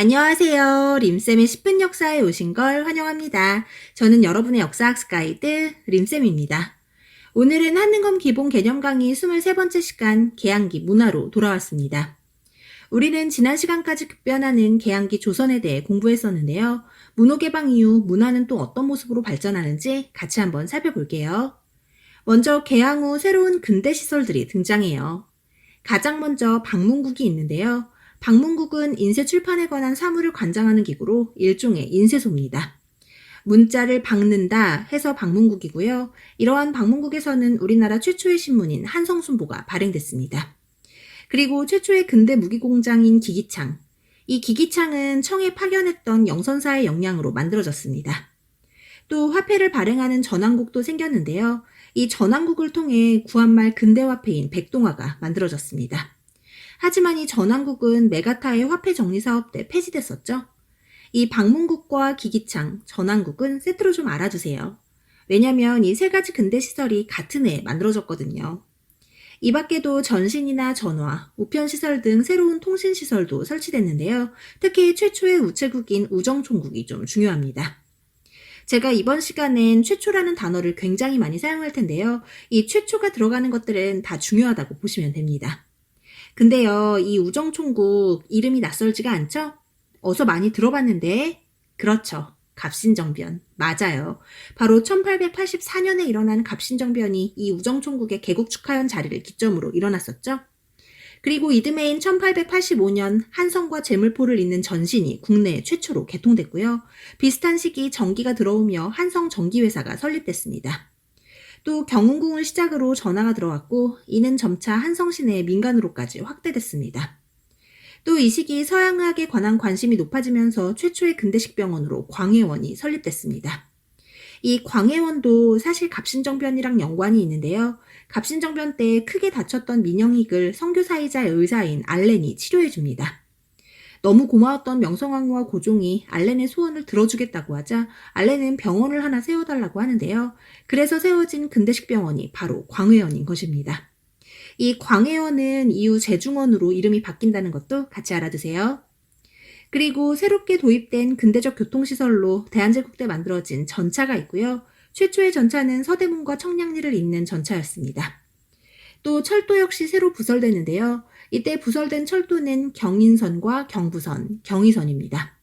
안녕하세요. 림쌤의 10분 역사에 오신 걸 환영합니다. 저는 여러분의 역사학습 가이드 림쌤입니다. 오늘은 한능검 기본 개념 강의 23번째 시간 개항기 문화로 돌아왔습니다. 우리는 지난 시간까지 급변하는 개항기 조선에 대해 공부했었는데요. 문호 개방 이후 문화는 또 어떤 모습으로 발전하는지 같이 한번 살펴볼게요. 먼저 개항 후 새로운 근대 시설들이 등장해요. 가장 먼저 방문국이 있는데요. 방문국은 인쇄 출판에 관한 사무를 관장하는 기구로 일종의 인쇄소입니다. 문자를 박는다 해서 방문국이고요. 이러한 방문국에서는 우리나라 최초의 신문인 한성순보가 발행됐습니다. 그리고 최초의 근대 무기공장인 기기창. 이 기기창은 청에 파견했던 영선사의 역량으로 만들어졌습니다. 또 화폐를 발행하는 전환국도 생겼는데요. 이 전환국을 통해 구한말 근대화폐인 백동화가 만들어졌습니다. 하지만 이 전환국은 메가타의 화폐 정리 사업 때 폐지됐었죠. 이 방문국과 기기창, 전환국은 세트로 좀 알아두세요. 왜냐면 이 세 가지 근대 시설이 같은 해에 만들어졌거든요. 이 밖에도 전신이나 전화, 우편시설 등 새로운 통신시설도 설치됐는데요. 특히 최초의 우체국인 우정총국이 좀 중요합니다. 제가 이번 시간엔 최초라는 단어를 굉장히 많이 사용할 텐데요. 이 최초가 들어가는 것들은 다 중요하다고 보시면 됩니다. 근데요, 이 우정총국 이름이 낯설지가 않죠? 어서 많이 들어봤는데, 그렇죠. 갑신정변. 맞아요. 바로 1884년에 일어난 갑신정변이 이 우정총국의 개국 축하연 자리를 기점으로 일어났었죠. 그리고 이듬해인 1885년 한성과 제물포를 잇는 전신이 국내 최초로 개통됐고요. 비슷한 시기 전기가 들어오며 한성 전기회사가 설립됐습니다. 또 경운궁을 시작으로 전화가 들어왔고 이는 점차 한성 시내의 민간으로까지 확대됐습니다. 또 이 시기 서양의학에 관한 관심이 높아지면서 최초의 근대식 병원으로 광해원이 설립됐습니다. 이 광해원도 사실 갑신정변이랑 연관이 있는데요. 갑신정변 때 크게 다쳤던 민영익을 선교사이자 의사인 알렌이 치료해줍니다. 너무 고마웠던 명성황후와 고종이 알렌의 소원을 들어주겠다고 하자 알렌은 병원을 하나 세워달라고 하는데요. 그래서 세워진 근대식 병원이 바로 광해원인 것입니다. 이 광해원은 이후 제중원으로 이름이 바뀐다는 것도 같이 알아두세요. 그리고 새롭게 도입된 근대적 교통시설로 대한제국 때 만들어진 전차가 있고요. 최초의 전차는 서대문과 청량리를 잇는 전차였습니다. 또 철도 역시 새로 부설되는데요. 이때 부설된 철도는 경인선과 경부선, 경의선입니다.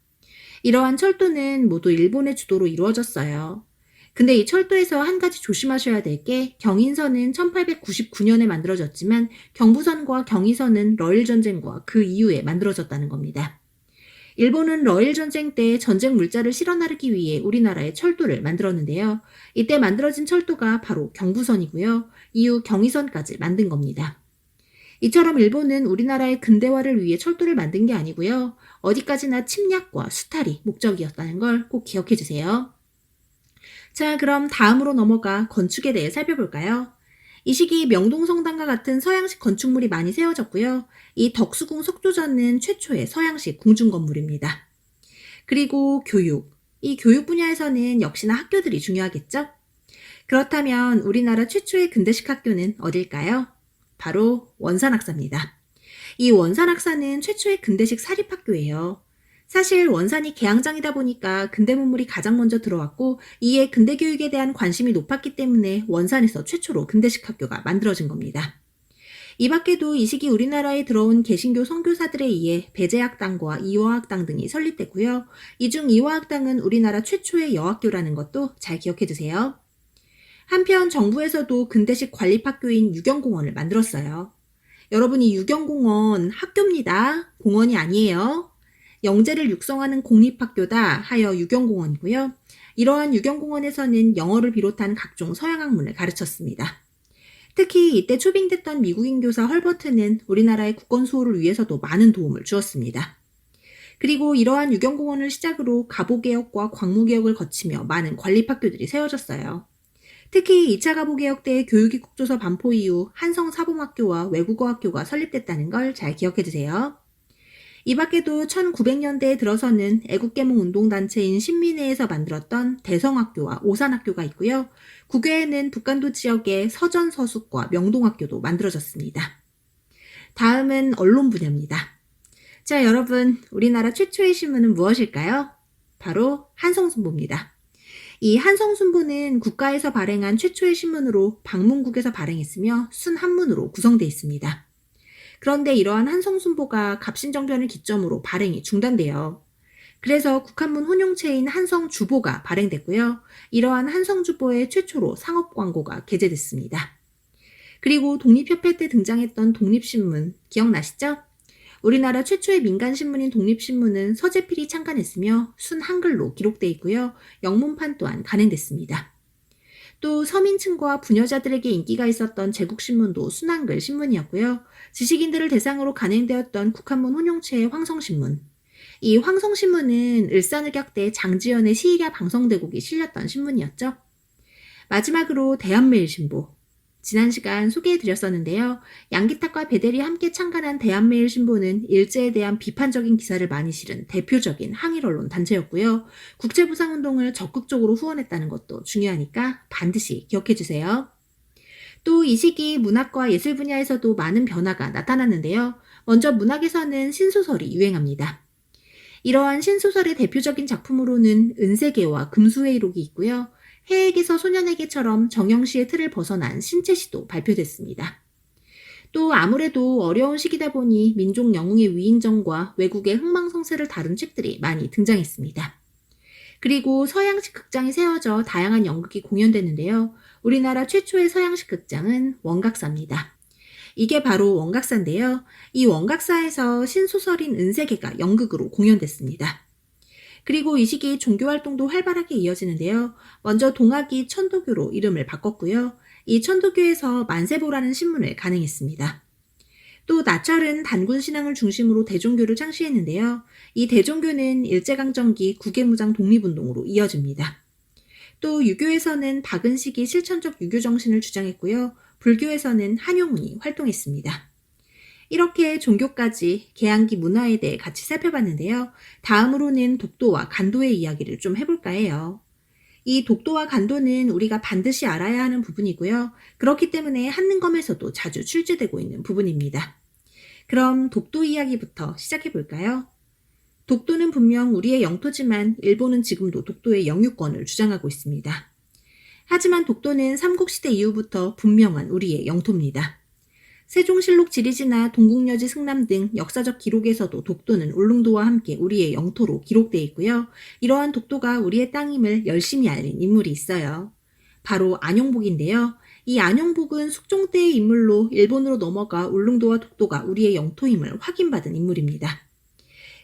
이러한 철도는 모두 일본의 주도로 이루어졌어요. 근데 이 철도에서 한 가지 조심하셔야 될 게 경인선은 1899년에 만들어졌지만 경부선과 경의선은 러일전쟁과 그 이후에 만들어졌다는 겁니다. 일본은 러일전쟁 때 전쟁 물자를 실어 나르기 위해 우리나라에 철도를 만들었는데요. 이때 만들어진 철도가 바로 경부선이고요. 이후 경의선까지 만든 겁니다. 이처럼 일본은 우리나라의 근대화를 위해 철도를 만든 게 아니고요. 어디까지나 침략과 수탈이 목적이었다는 걸 꼭 기억해 주세요. 자, 그럼 다음으로 넘어가 건축에 대해 살펴볼까요? 이 시기 명동성당과 같은 서양식 건축물이 많이 세워졌고요. 이 덕수궁 석조전은 최초의 서양식 궁중건물입니다. 그리고 교육. 이 교육 분야에서는 역시나 학교들이 중요하겠죠? 그렇다면 우리나라 최초의 근대식 학교는 어딜까요? 바로 원산학사입니다. 이 원산학사는 최초의 근대식 사립학교예요. 사실 원산이 개항장이다 보니까 근대 문물이 가장 먼저 들어왔고 이에 근대 교육에 대한 관심이 높았기 때문에 원산에서 최초로 근대식 학교가 만들어진 겁니다. 이 밖에도 이 시기 우리나라에 들어온 개신교 선교사들에 의해 배재학당과 이화학당 등이 설립됐고요. 이 중 이화학당은 우리나라 최초의 여학교라는 것도 잘 기억해 두세요. 한편 정부에서도 근대식 관립학교인 유경공원을 만들었어요. 여러분, 이 유경공원 학교입니다. 공원이 아니에요. 영재를 육성하는 공립학교다 하여 유경공원이고요. 이러한 유경공원에서는 영어를 비롯한 각종 서양 학문을 가르쳤습니다. 특히 이때 초빙됐던 미국인 교사 헐버트는 우리나라의 국권 수호를 위해서도 많은 도움을 주었습니다. 그리고 이러한 유경공원을 시작으로 가보개혁과 광무개혁을 거치며 많은 관립학교들이 세워졌어요. 특히 2차 가보개혁 때 교육이 국조서 반포 이후 한성사범학교와 외국어학교가 설립됐다는 걸 잘 기억해 두세요. 이 밖에도 1900년대에 들어서는 애국개몽 운동단체인 신민회에서 만들었던 대성학교와 오산학교가 있고요. 국외에는 북간도 지역의 서전서숙과 명동학교도 만들어졌습니다. 다음은 언론 분야입니다. 자, 여러분, 우리나라 최초의 신문은 무엇일까요? 바로 한성순보입니다. 이 한성순보는 국가에서 발행한 최초의 신문으로 방문국에서 발행했으며 순한문으로 구성되어 있습니다. 그런데 이러한 한성순보가 갑신정변을 기점으로 발행이 중단돼요. 그래서 국한문 혼용체인 한성주보가 발행됐고요. 이러한 한성주보의 최초로 상업광고가 게재됐습니다. 그리고 독립협회 때 등장했던 독립신문 기억나시죠? 우리나라 최초의 민간신문인 독립신문은 서재필이 창간했으며 순한글로 기록되어 있고요. 영문판 또한 간행됐습니다. 또 서민층과 부녀자들에게 인기가 있었던 제국신문도 순한글 신문이었고요. 지식인들을 대상으로 간행되었던 국한문 혼용체의 황성신문. 이 황성신문은 을사늑약 장지연의 시일야 방성대곡이 실렸던 신문이었죠. 마지막으로 대한매일신보. 지난 시간 소개해드렸었는데요. 양기탁과 배델이 함께 창간한 대한매일신보는 일제에 대한 비판적인 기사를 많이 실은 대표적인 항일언론 단체였고요. 국제부상운동을 적극적으로 후원했다는 것도 중요하니까 반드시 기억해주세요. 또 이 시기 문학과 예술 분야에서도 많은 변화가 나타났는데요. 먼저 문학에서는 신소설이 유행합니다. 이러한 신소설의 대표적인 작품으로는 은세계와 금수회의록이 있고요. 해에게서 소년에게처럼 정영시의 틀을 벗어난 신체시도 발표됐습니다. 또 아무래도 어려운 시기다 보니 민족 영웅의 위인전과 외국의 흥망성쇠를 다룬 책들이 많이 등장했습니다. 그리고 서양식 극장이 세워져 다양한 연극이 공연됐는데요. 우리나라 최초의 서양식 극장은 원각사입니다. 이게 바로 원각사인데요. 이 원각사에서 신소설인 은세계가 연극으로 공연됐습니다. 그리고 이 시기 종교활동도 활발하게 이어지는데요. 먼저 동학이 천도교로 이름을 바꿨고요. 이 천도교에서 만세보라는 신문을 간행했습니다. 또 나철은 단군신앙을 중심으로 대종교를 창시했는데요. 이 대종교는 일제강점기 국외무장 독립운동으로 이어집니다. 또 유교에서는 박은식이 실천적 유교정신을 주장했고요. 불교에서는 한용운이 활동했습니다. 이렇게 종교까지 개항기 문화에 대해 같이 살펴봤는데요. 다음으로는 독도와 간도의 이야기를 좀 해볼까 해요. 이 독도와 간도는 우리가 반드시 알아야 하는 부분이고요. 그렇기 때문에 한능검에서도 자주 출제되고 있는 부분입니다. 그럼 독도 이야기부터 시작해볼까요? 독도는 분명 우리의 영토지만 일본은 지금도 독도의 영유권을 주장하고 있습니다. 하지만 독도는 삼국시대 이후부터 분명한 우리의 영토입니다. 세종실록 지리지나 동국여지 승남 등 역사적 기록에서도 독도는 울릉도와 함께 우리의 영토로 기록되어 있고요. 이러한 독도가 우리의 땅임을 열심히 알린 인물이 있어요. 바로 안용복인데요. 이 안용복은 숙종 때의 인물로 일본으로 넘어가 울릉도와 독도가 우리의 영토임을 확인받은 인물입니다.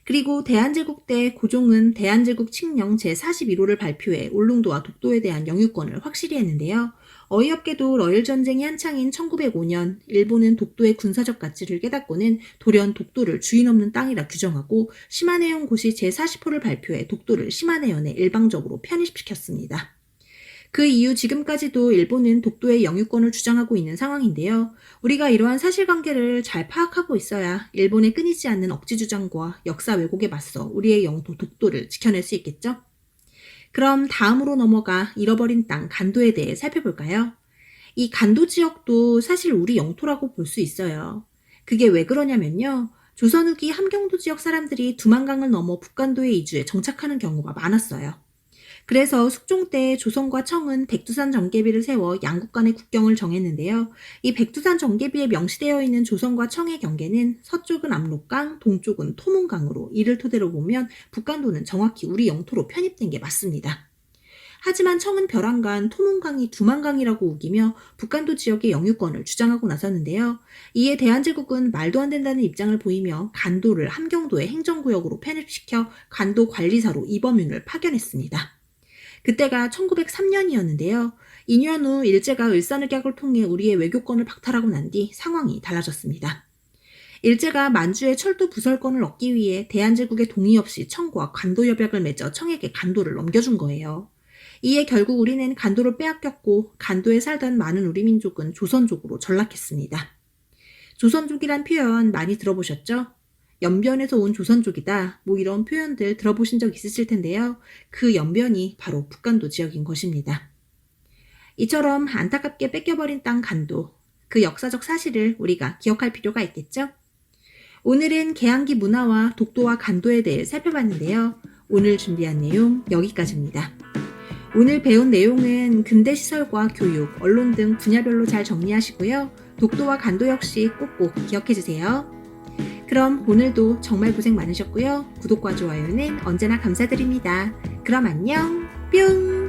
그리고 대한제국 때 고종은 대한제국 칙령 제41호를 발표해 울릉도와 독도에 대한 영유권을 확실히 했는데요. 어이없게도 러일전쟁이 한창인 1905년 일본은 독도의 군사적 가치를 깨닫고는 돌연 독도를 주인 없는 땅이라 규정하고 시마네현고시 제40호를 발표해 독도를 시마네현에 일방적으로 편입시켰습니다. 그 이후 지금까지도 일본은 독도의 영유권을 주장하고 있는 상황인데요. 우리가 이러한 사실관계를 잘 파악하고 있어야 일본의 끊이지 않는 억지주장과 역사 왜곡에 맞서 우리의 영토 독도를 지켜낼 수 있겠죠? 그럼 다음으로 넘어가 잃어버린 땅 간도에 대해 살펴볼까요? 이 간도 지역도 사실 우리 영토라고 볼 수 있어요. 그게 왜 그러냐면요. 조선 후기 함경도 지역 사람들이 두만강을 넘어 북간도에 이주해 정착하는 경우가 많았어요. 그래서 숙종 때 조선과 청은 백두산 정계비를 세워 양국 간의 국경을 정했는데요. 이 백두산 정계비에 명시되어 있는 조선과 청의 경계는 서쪽은 압록강, 동쪽은 토문강으로 이를 토대로 보면 북간도는 정확히 우리 영토로 편입된 게 맞습니다. 하지만 청은 벼랑간, 토문강이 두만강이라고 우기며 북간도 지역의 영유권을 주장하고 나섰는데요. 이에 대한제국은 말도 안 된다는 입장을 보이며 간도를 함경도의 행정구역으로 편입시켜 간도 관리사로 이범윤을 파견했습니다. 그때가 1903년이었는데요. 2년 후 일제가 을사늑약을 통해 우리의 외교권을 박탈하고 난 뒤 상황이 달라졌습니다. 일제가 만주의 철도 부설권을 얻기 위해 대한제국의 동의 없이 청과 간도협약을 맺어 청에게 간도를 넘겨준 거예요. 이에 결국 우리는 간도를 빼앗겼고 간도에 살던 많은 우리 민족은 조선족으로 전락했습니다. 조선족이란 표현 많이 들어보셨죠? 연변에서 온 조선족이다. 이런 표현들 들어보신 적 있으실 텐데요. 그 연변이 바로 북간도 지역인 것입니다. 이처럼 안타깝게 뺏겨버린 땅 간도, 그 역사적 사실을 우리가 기억할 필요가 있겠죠? 오늘은 개항기 문화와 독도와 간도에 대해 살펴봤는데요. 오늘 준비한 내용 여기까지입니다. 오늘 배운 내용은 근대 시설과 교육, 언론 등 분야별로 잘 정리하시고요. 독도와 간도 역시 꼭꼭 기억해주세요. 그럼 오늘도 정말 고생 많으셨고요. 구독과 좋아요는 언제나 감사드립니다. 그럼 안녕, 뿅!